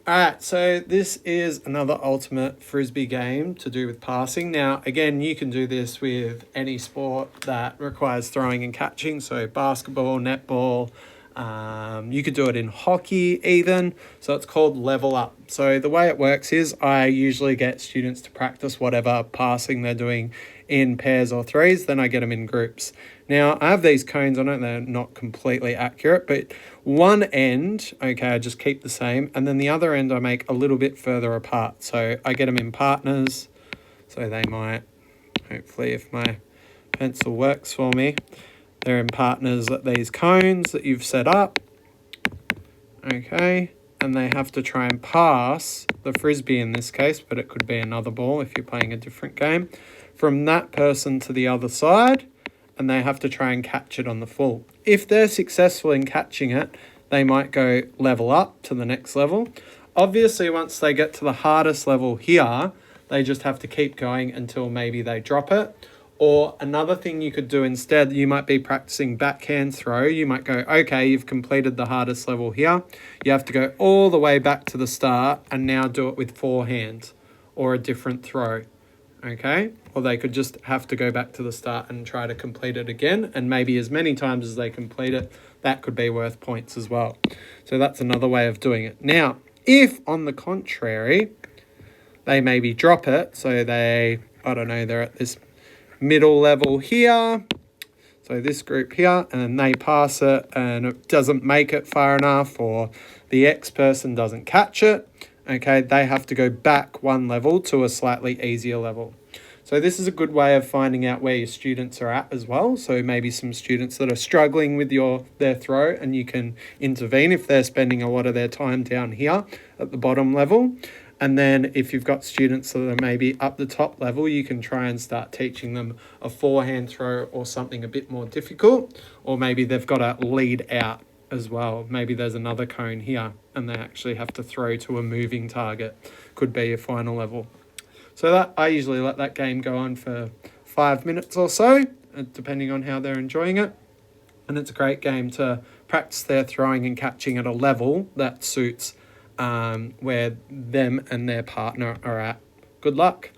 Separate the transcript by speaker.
Speaker 1: Alright, so this is another ultimate Frisbee game to do with passing. Now, again, you can do this with any sport that requires throwing and catching. So basketball, netball, you could do it in hockey even. So it's called level up. So the way it works is I usually get students to practice whatever passing they're doing in pairs or threes, then I get them in groups. Now, I have these cones on it, they're not completely accurate, but one end, okay, I just keep the same, and then the other end I make a little bit further apart. So I get them in partners, so they might, hopefully if my pencil works for me, they're in partners at these cones that you've set up, okay, and they have to try and pass the Frisbee in this case, but it could be another ball if you're playing a different game, from that person to the other side, and they have to try and catch it on the full. If they're successful in catching it, they might go level up to the next level. Obviously, once they get to the hardest level here, they just have to keep going until maybe they drop it. Or another thing you could do instead, you might be practicing backhand throw. You might go, okay, you've completed the hardest level here. You have to go all the way back to the start and now do it with forehand or a different throw, okay? Or they could just have to go back to the start and try to complete it again. And maybe as many times as they complete it, that could be worth points as well. So that's another way of doing it. Now, if on the contrary, they maybe drop it, so they, I don't know, they're at this middle level here, so this group here, and they pass it and it doesn't make it far enough, or the X person doesn't catch it, okay, they have to go back one level to a slightly easier level. So this is a good way of finding out where your students are at as well. So maybe some students that are struggling with their throw, and you can intervene if they're spending a lot of their time down here at the bottom level. And then if you've got students that are maybe up the top level, you can try and start teaching them a forehand throw or something a bit more difficult. Or maybe they've got to lead out as well. Maybe there's another cone here and they actually have to throw to a moving target. Could be a final level. So that I usually let that game go on for 5 minutes or so, depending on how they're enjoying it. And it's a great game to practice their throwing and catching at a level that suits where them and their partner are at. Good luck.